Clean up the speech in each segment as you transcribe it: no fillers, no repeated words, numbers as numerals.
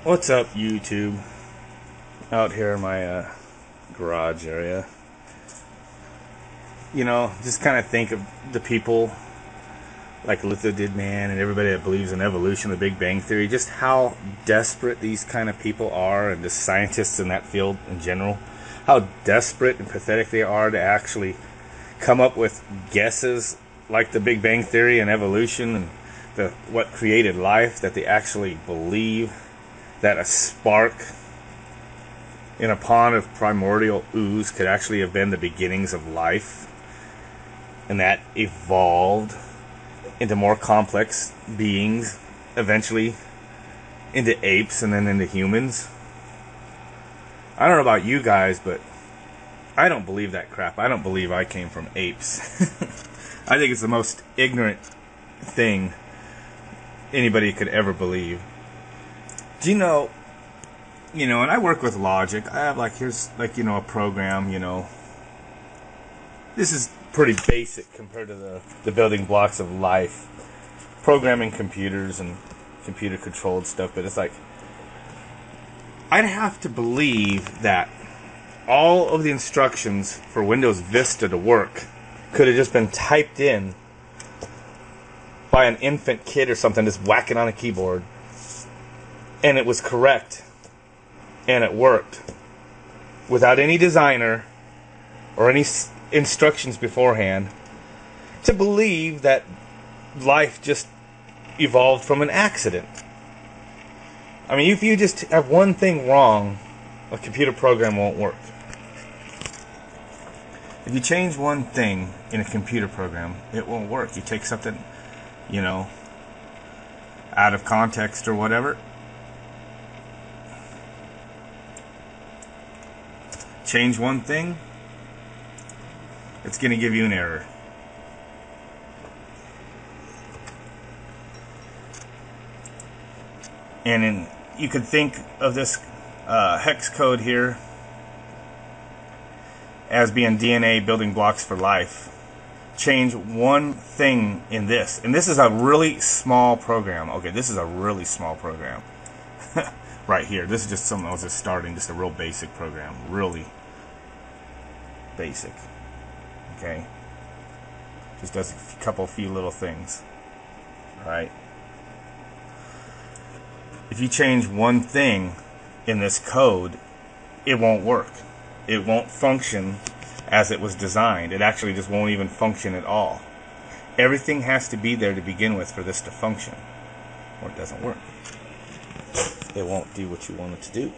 What's up, YouTube? Out here in my garage area. You know, just kind of think of the people like VooDoo did, man, and everybody that believes in evolution, the Big Bang Theory, just how desperate these kind of people are, and the scientists in that field in general, how desperate and pathetic they are to actually come up with guesses like the Big Bang Theory and evolution and what created life, that they actually believe that a spark in a pond of primordial ooze could actually have been the beginnings of life, and that evolved into more complex beings, eventually into apes and then into humans. I don't know about you guys, but I don't believe that crap. I don't believe I came from apes. I think it's the most ignorant thing anybody could ever believe. Do you know, and I work with logic. I have here's a program, This is pretty basic compared to the building blocks of life. Programming computers and computer controlled stuff, but it's like, I'd have to believe that all of the instructions for Windows Vista to work could have just been typed in by an infant kid or something, just whacking on a keyboard, and it was correct, and it worked, without any designer or any instructions beforehand, to believe that life just evolved from an accident. I mean, if you just have one thing wrong, a computer program won't work. If you change one thing in a computer program, it won't work. You take something, out of context or whatever, change one thing, it's going to give you an error. And you could think of this hex code here as being DNA building blocks for life. Change one thing in this, and this is a really small program. Okay, this is a really small program. Right here. This is just something I was just starting, just a real basic program. Really basic. Okay? Just does a few little things. Right? If you change one thing in this code, it won't work. It won't function as it was designed. It actually just won't even function at all. Everything has to be there to begin with for this to function, or it doesn't work. It won't do what you want it to do.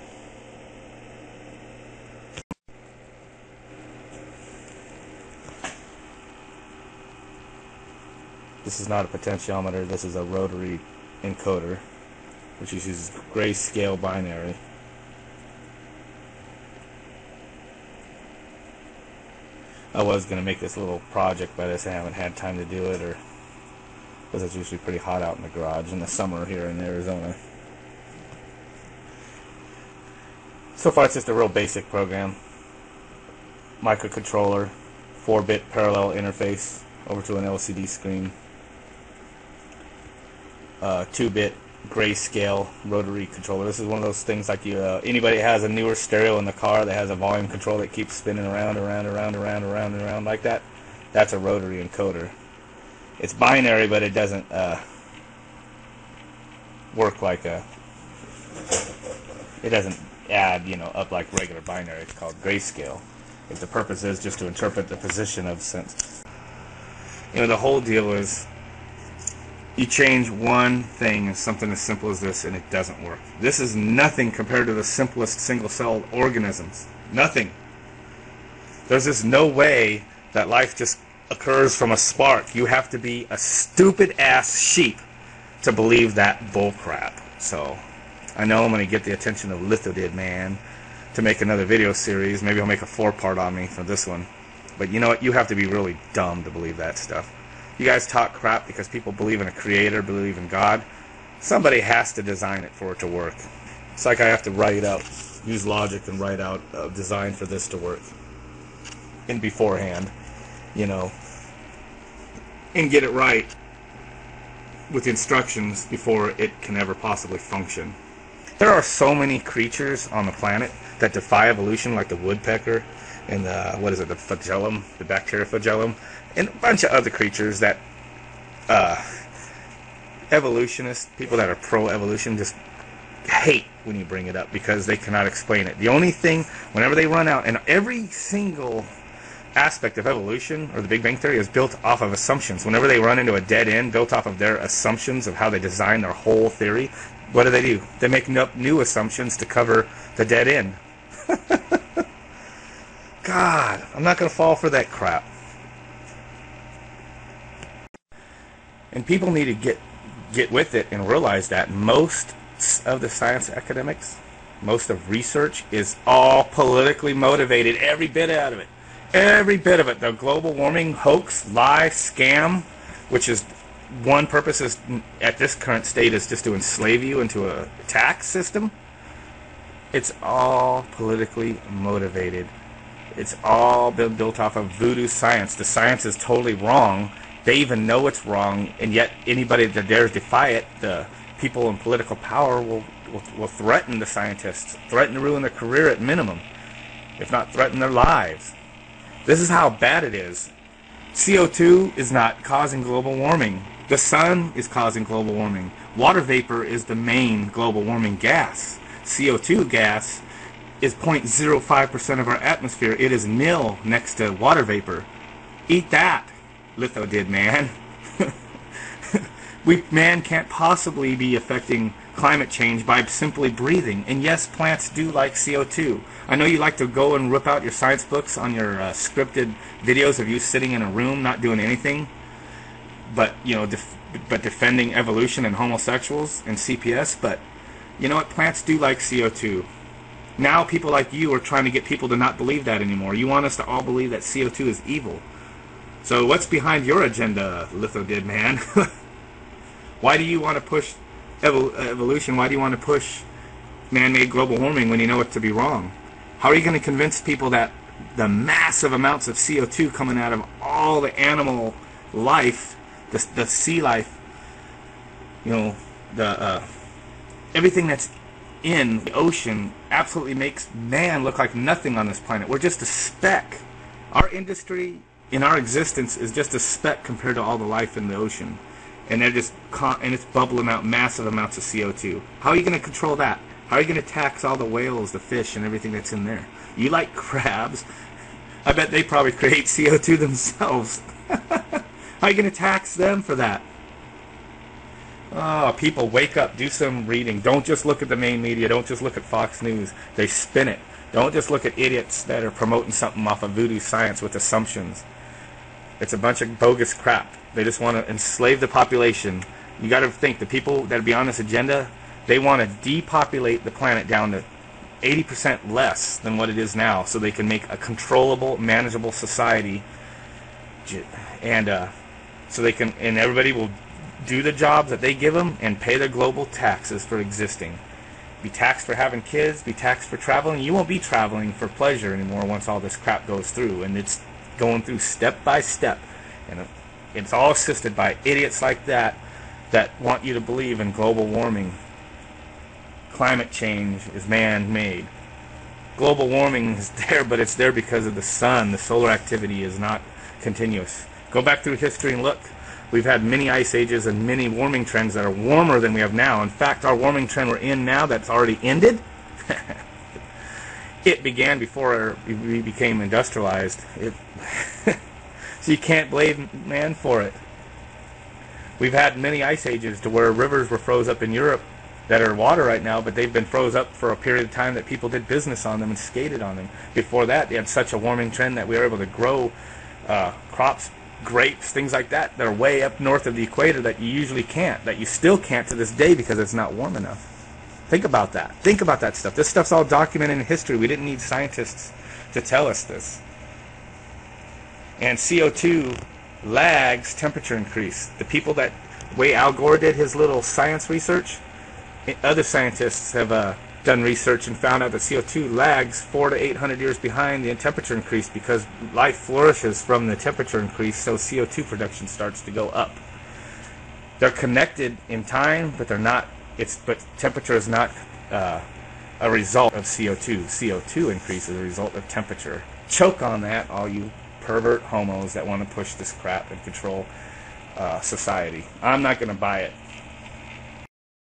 This is not a potentiometer. This is a rotary encoder, which uses grayscale binary. I was going to make this little project, but I just haven't had time to do it, or because it's usually pretty hot out in the garage in the summer here in Arizona. So far, it's just a real basic program. Microcontroller, 4-bit parallel interface over to an LCD screen. 2-bit grayscale rotary controller. This is one of those things like anybody has a newer stereo in the car that has a volume control that keeps spinning around like that. That's a rotary encoder. It's binary, but it doesn't work like it doesn't add, up like regular binary. It's called grayscale. If the purpose is just to interpret the position of sense. The whole deal is you change one thing, something as simple as this, and it doesn't work. This is nothing compared to the simplest single-celled organisms. Nothing. There's just no way that life just occurs from a spark. You have to be a stupid-ass sheep to believe that bullcrap. So, I know I'm going to get the attention of VooDoo, man, to make another video series. Maybe I'll make a 4-part on me for this one. But you know what? You have to be really dumb to believe that stuff. You guys talk crap because people believe in a creator, believe in God. Somebody has to design it for it to work. It's like I have to write out, use logic and write out a design for this to work in beforehand, and get it right with the instructions before it can ever possibly function. There are so many creatures on the planet that defy evolution, like the woodpecker and the, what is it, the flagellum, the bacteria flagellum, and a bunch of other creatures that evolutionists, people that are pro-evolution, just hate when you bring it up because they cannot explain it. The only thing, whenever they run out, and every single aspect of evolution or the Big Bang Theory is built off of assumptions. Whenever they run into a dead end built off of their assumptions of how they design their whole theory, what do? They make up new assumptions to cover the dead end. God, I'm not going to fall for that crap. And people need to get with it and realize that most of the science academics, most of research is all politically motivated, every bit out of it. Every bit of it. The global warming hoax, lie, scam, which is one purpose is at this current state is just to enslave you into a tax system. It's all politically motivated. It's all been built off of voodoo science. The science is totally wrong. They even know it's wrong, and yet anybody that dares defy it, the people in political power will threaten the scientists, threaten to ruin their career at minimum, if not threaten their lives. This is how bad it is. CO2 is not causing global warming. The sun is causing global warming. Water vapor is the main global warming gas. CO2 gas is 0.05% of our atmosphere. It is nil next to water vapor. Eat that, Litho did, man. Man can't possibly be affecting climate change by simply breathing. And yes, plants do like CO2. I know you like to go and rip out your science books on your scripted videos of you sitting in a room not doing anything, but but defending evolution and homosexuals and CPS. But you know what? Plants do like CO2. Now people like you are trying to get people to not believe that anymore. You want us to all believe that CO2 is evil. So what's behind your agenda, Litho did, man? Why do you want to push evolution? Why do you want to push man-made global warming when you know it to be wrong? How are you going to convince people that the massive amounts of CO2 coming out of all the animal life, the sea life, everything that's in the ocean absolutely makes man look like nothing on this planet? We're just a speck. Our industry in our existence is just a speck compared to all the life in the ocean. And they're just and it's bubbling out massive amounts of CO2. How are you going to control that? How are you going to tax all the whales, the fish, and everything that's in there? You like crabs? I bet they probably create CO2 themselves. How are you going to tax them for that? Oh, people, wake up. Do some reading. Don't just look at the main media. Don't just look at Fox News. They spin it. Don't just look at idiots that are promoting something off of voodoo science with assumptions. It's a bunch of bogus crap. They just want to enslave the population. You got to think, the people that be on this agenda, they want to depopulate the planet down to 80% less than what it is now, so they can make a controllable, manageable society, and so they can, and everybody will do the jobs that they give them and pay their global taxes for existing. Be taxed for having kids, be taxed for traveling. You won't be traveling for pleasure anymore once all this crap goes through, and it's going through step by step, and it's all assisted by idiots like that want you to believe in global warming. Climate change is man-made. Global warming is there, but it's there because of the sun. The solar activity is not continuous. Go back through history and look. We've had many ice ages and many warming trends that are warmer than we have now. In fact, our warming trend we're in now that's already ended, it began before we became industrialized. So you can't blame man for it. We've had many ice ages to where rivers were froze up in Europe that are water right now, but they've been froze up for a period of time that people did business on them and skated on them. Before that, they had such a warming trend that we were able to grow crops, grapes, things like that are way up north of the equator that you usually can't, that you still can't to this day because it's not warm enough. Think about that. Think about that stuff. This stuff's all documented in history. We didn't need scientists to tell us this. And CO2 lags temperature increase. The people that, way Al Gore did his little science research, other scientists have done research and found out that CO2 lags 400 to 800 years behind the temperature increase because life flourishes from the temperature increase, so CO2 production starts to go up. They're connected in time, but they're not. But temperature is not a result of CO2. CO2 increase is a result of temperature. Choke on that, all you pervert homos that want to push this crap and control society. I'm not going to buy it.